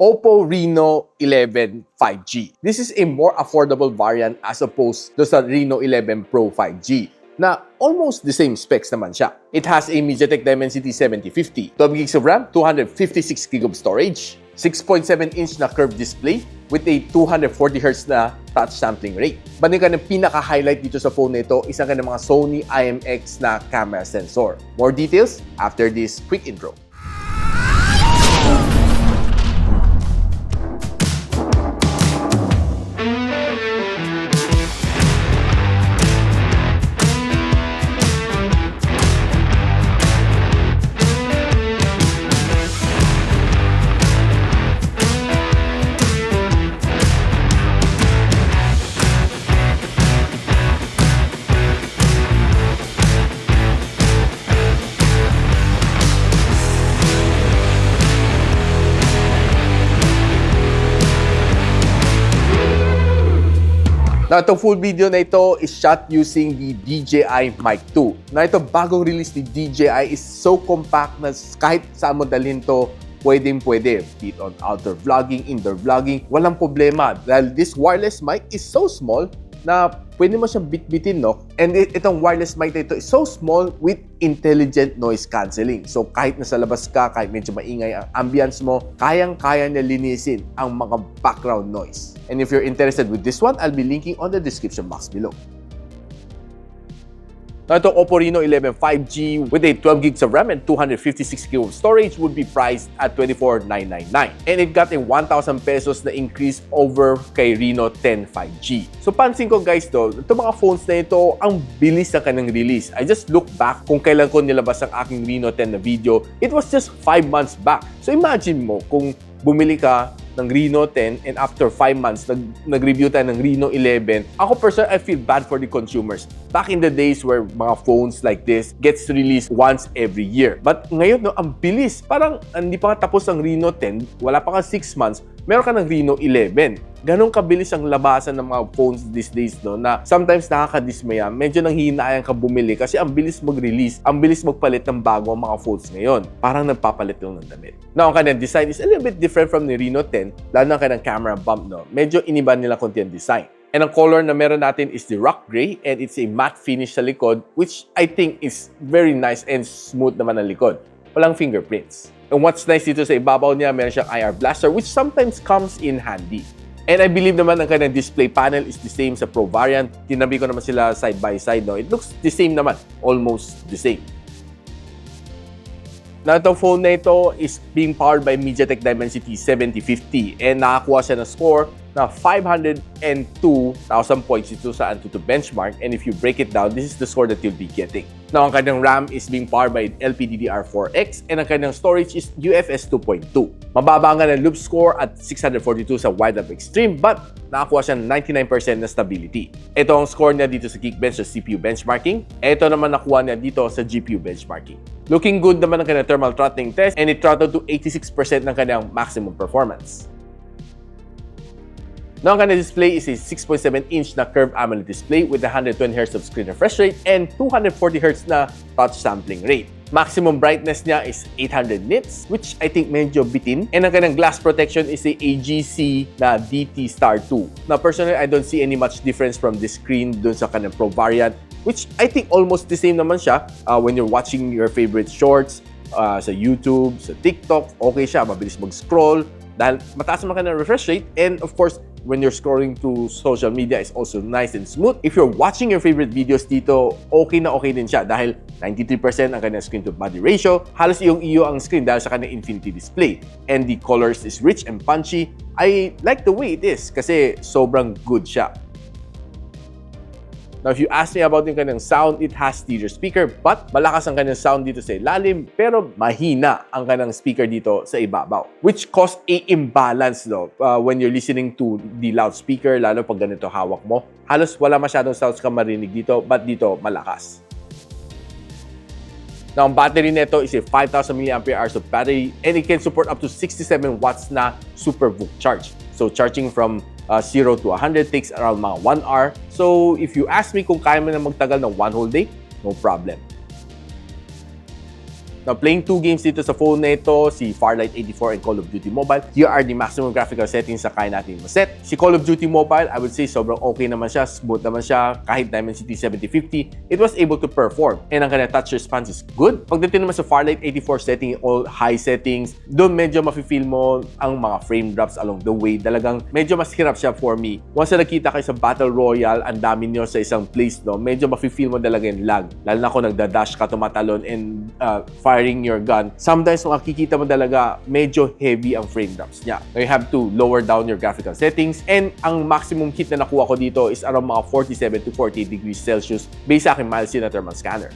Oppo Reno 11 5G. This is a more affordable variant as opposed to sa Reno 11 Pro 5G na almost the same specs naman siya. It has a MediaTek Dimensity 7050, 12 gigs of RAM, 256 GB of storage, 6.7-inch na curved display with a 240Hz na touch sampling rate. But yung kanyang pinaka-highlight dito sa phone na ito is ang kanyang mga Sony IMX na camera sensor. More details after this quick intro. Now, itong full video na ito is shot using the DJI Mic 2. Na ito, bagong release ni DJI is so compact na kahit saan mo dalhin to, pwedeng-pwede. Be it on outdoor vlogging, indoor vlogging, walang problema. Dahil this wireless mic is so small na pwede mo siyang bit-bitin, no? And itong wireless mic na ito is so small with intelligent noise cancelling. So kahit nasa labas ka, kahit medyo maingay ang ambience mo, kayang-kaya niya linisin ang mga background noise. And if you're interested with this one, I'll be linking on the description box below. Now, itong Oppo Reno 11 5G with a 12 gigs of RAM and 256 GB of storage would be priced at 24,999. And it got a 1,000 pesos na increase over kay Reno 10 5G. So, pansin ko guys itong mga phones na ito, ang bilis ng kanyang release. I just look back kung kailan ko nilabas ang aking Reno 10 na video. It was just 5 months back. So, imagine mo kung bumili ka ng Reno 10 and after 5 months, nag-review tayo ng Reno 11. Ako personally, I feel bad for the consumers. Back in the days where mga phones like this gets released once every year. But ngayon, no, ang bilis. Parang hindi pa nga tapos ang Reno 10, wala pa ka 6 months, meron ka ng Reno 11. Ganon kabilis ang labasan ng mga phones these days, no, na sometimes nakakadismaya. Medyo nanghihinayang ka bumili kasi ang bilis mag-release, ang bilis magpalit ng bago ang mga phones ngayon. Parang nagpapalit lang ng damit. Now, ang kanyang design is a little bit different from the Reno 10, lalo na ang kanyang camera bump, no. Medyo iniba nila konti ang design. And ang color na meron natin is the rock gray and it's a matte finish sa likod, which I think is very nice and smooth naman ang likod. Walang fingerprints. And what's nice dito sa ibabaw niya, meron siyang IR blaster which sometimes comes in handy. And I believe naman ang kanyang display panel is the same sa Pro variant. Tinabi ko naman sila side by side, no? It looks the same naman, almost the same. Now, itong phone na ito is being powered by MediaTek Dimensity 7050 and nakakuha siya ng score na 502,000 points ito sa Antutu benchmark, and if you break it down, this is the score that you'll be getting. Now, ang kanyang RAM is being powered by LPDDR4X and ang kanyang storage is UFS 2.2. Mababa nga ng loop score at 642 sa wide up extreme, but nakakuha siya ng 99% na stability. Ito ang score niya dito sa Geekbench sa CPU benchmarking. Ito naman nakuha niya dito sa GPU benchmarking. Looking good naman ang kanyang thermal throttling test and it throttled to 86% ng kanyang maximum performance. Now, ang kanyang display is a 6.7-inch na curved AMOLED display with 120Hz of screen refresh rate and 240Hz na touch sampling rate. Maximum brightness niya is 800 nits, which I think medyo bitin. And ang kanyang glass protection is a AGC na DT Star 2. Now, personally, I don't see any much difference from this screen dun sa kanyang Pro variant, which I think almost the same naman siya when you're watching your favorite shorts sa YouTube, sa TikTok. Okay siya, mabilis mag-scroll dahil mataas naman kanyang refresh rate, and of course, when you're scrolling to social media is also nice and smooth. If you're watching your favorite videos dito, okay na okay din siya dahil 93% ang kanyang screen to body ratio. Halos iyong-iyo ang screen dahil sa kanyang infinity display. And the colors is rich and punchy. I like the way it is kasi sobrang good siya. Now, if you ask me about yung kanyang sound, it has stereo speaker, but malakas ang kanyang sound dito sa ilalim, pero mahina ang kanyang speaker dito sa ibabaw, which cause a imbalance, though, when you're listening to the loudspeaker, lalo pag ganito hawak mo. Halos wala masyadong sounds ka marinig dito, but dito malakas. Now, ang battery nito is a 5,000 mAh of battery and it can support up to 67 watts na super VOOC charge. So, charging from 0 to 100 takes around mga 1 hour. So, if you ask me kung kaya mo na magtagal ng 1 whole day, no problem. Now, playing 2 games dito sa phone na ito, si Farlight 84 and Call of Duty Mobile, here are the maximum graphical settings sa kaya natin maset. Si Call of Duty Mobile, I would say sobrang okay naman siya, smooth naman siya, kahit Dimensity 7050, it was able to perform. And ang kanya touch response is good. Pagdating naman sa Farlight 84 setting, all high settings, doon medyo mafe-feel mo ang mga frame drops along the way. Talagang medyo mas hirap siya for me. Once na nakita kayo sa Battle Royale, ang dami nyo sa isang place, no, medyo mafe-feel mo talaga yung lag. Lalo na kung nagda-dash ka, tumatalon, and firing your gun. Sometimes, makikita mo talaga medyo heavy ang frame drops niya. Now, you have to lower down your graphical settings, and ang maximum heat na nakuha ko dito is around mga 47 to 48 degrees Celsius based sa aking miles na thermal scanner.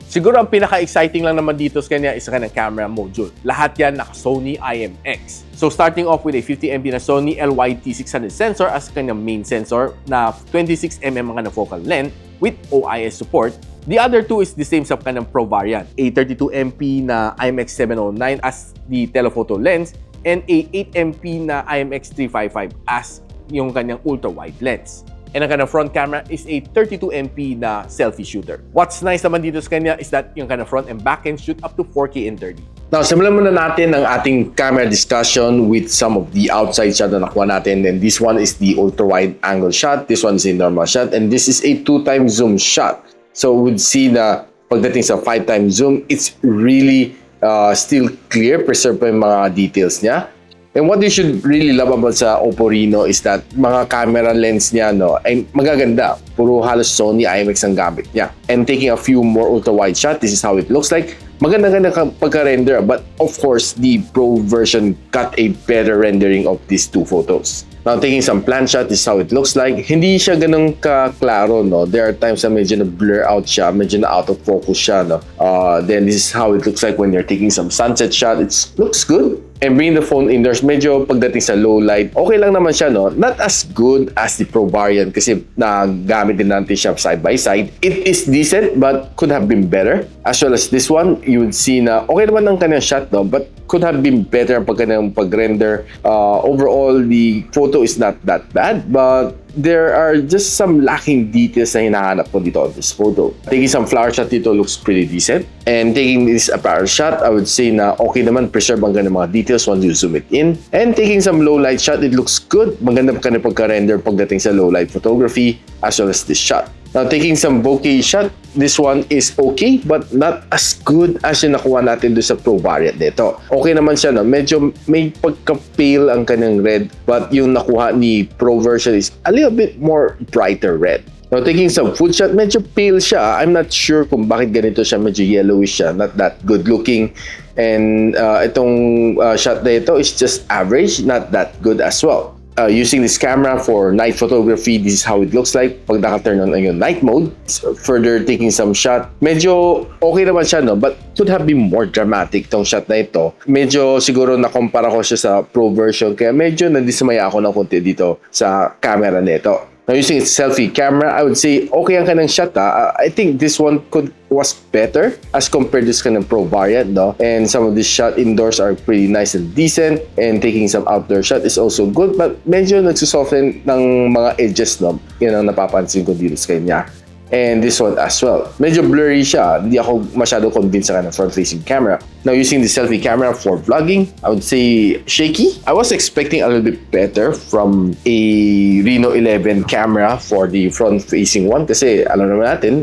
Siguro ang pinaka-exciting lang naman dito sa kanya is sa kanyang camera module. Lahat yan naka-Sony IMX. So starting off with a 50MP na Sony LYT600 sensor as kanyang main sensor na 26mm ang kanyang focal length with OIS support. The other two is the same sa kanyang Pro variant. A 32MP na IMX709 as the telephoto lens and a 8MP na IMX355 as yung kanyang ultra-wide lens. And ang kanyang front camera is a 32MP na selfie shooter. What's nice naman dito sa kanya is that yung kanyang front and back can shoot up to 4K in 30. Now, simulan muna natin ang ating camera discussion with some of the outside shot na nakuha natin. And this one is the ultra-wide angle shot. This one is a normal shot. And this is a 2x zoom shot. So, we would see na pagdating sa 5x zoom, it's really still clear. Preserve pa yung mga details niya. And what you should really love about sa Oppo Reno is that mga camera lens niya, no, ay magaganda. Puro halos Sony IMX ang gamit niya. And taking a few more ultra-wide shots, this is how it looks like. Maganda-ganda pagka-render, but of course, the Pro version got a better rendering of these two photos. Now, taking some plan shot, this is how it looks like. Hindi siya ganun ka-klaro, no? There are times na medyo na-blur out siya, medyo na out of focus siya, no? Then this is how it looks like when you're taking some sunset shot. It looks good. And bringing the phone indoors, medyo pagdating sa low light, okay lang naman siya, no? Not as good as the Pro variant kasi nagamit din natin siya side by side. It is decent but could have been better. As well as this one, you would see na okay naman ang kanyang shot, no? But could have been better ang pag-render. Overall, the photo is not that bad, but there are just some lacking details na hinahanap ko dito on this photo. Taking some flower shot dito looks pretty decent. And taking this apparel shot, I would say na okay naman, preserve ang ganang mga details once you zoom it in. And taking some low light shot, it looks good. Maganda ka na pagka-render pagdating sa low light photography as well as this shot. Now, taking some bokeh shot, this one is okay but not as good as yung nakuha natin doon sa Pro variant nito. Okay naman siya, no? Medyo may pagka-pale ang kanyang red but yung nakuha ni Pro version is a little bit more brighter red. Now, taking some full shot, medyo pale siya. I'm not sure kung bakit ganito siya, medyo yellowish siya, not that good looking. And itong shot na ito is just average, not that good as well. Using this camera for night photography, this is how it looks like pag naka-turn on yung night mode. Further taking some shot, medyo okay naman siya, no? But could have been more dramatic tong shot na ito. Medyo siguro nakumpara ko siya sa Pro version, kaya medyo nadismaya ako ng konti dito sa camera nito. Now, using its selfie camera, I would say okay ang kanang shot. I think this one was better as compared to this kanang Pro variant, no? And some of these shot indoors are pretty nice and decent. And taking some outdoor shot is also good, but medyo nagsusoften ng mga edges, no? Yan ang napapansin ko dito sa kanya. And this one as well. Medyo blurry siya. Hindi ako masyado convinced sa kanang front-facing camera. Now, using the selfie camera for vlogging, I would say shaky. I was expecting a little bit better from a Reno 11 camera for the front-facing one kasi alam naman natin,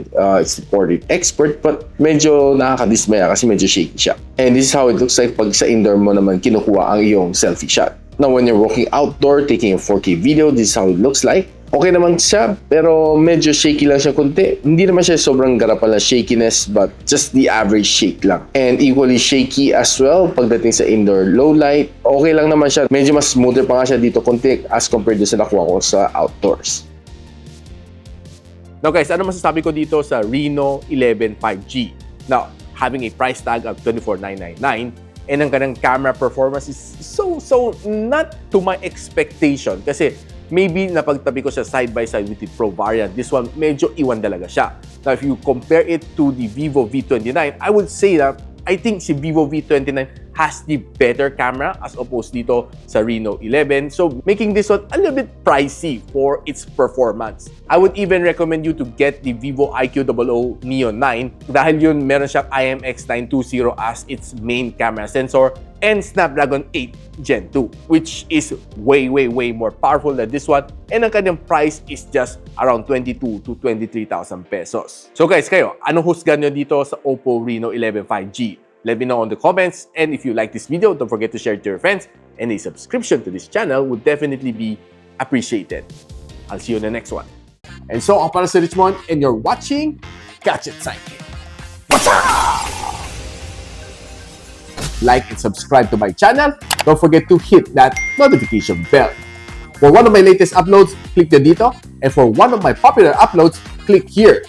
it's for the expert, but medyo nakakadismaya kasi medyo shaky siya. And this is how it looks like pag sa indoor mo naman kinukuha ang iyong selfie shot. Now, when you're walking outdoor, taking a 4K video, this is how it looks like. Okay naman siya, pero medyo shaky lang siya konti. Hindi naman siya sobrang garapal na shakiness, but just the average shake lang. And equally shaky as well pagdating sa indoor low light. Okay lang naman siya. Medyo mas smoother pa nga siya dito konti as compared to sa nakuha ko sa outdoors. Now guys, ano masasabi ko dito sa Reno 11 5G? Now, having a price tag of $24,999 and ang kanyang camera performance is so not to my expectation kasi maybe napagtabi ko siya side by side with the Pro variant. This one, medyo iwan talaga siya. Now, if you compare it to the Vivo V29, I would say that I think si Vivo V29 has the better camera as opposed dito sa Reno 11. So making this one a little bit pricey for its performance. I would even recommend you to get the Vivo IQ00 Neo 9 dahil yun meron siyang IMX920 as its main camera sensor and Snapdragon 8 Gen 2, which is way more powerful than this one, and ang kanyang price is just around 22 to 23,000 pesos. So guys, kayo, anong husgan nyo dito sa Oppo Reno 11 5G? Let me know in the comments, and if you like this video, don't forget to share it to your friends, and a subscription to this channel would definitely be appreciated. I'll see you in the next one. And so, ako para si Richmond, and you're watching Gadget Sidekick. What's up? Like and subscribe to my channel. Don't forget to hit that notification bell. For one of my latest uploads, click the dito. And for one of my popular uploads, click here.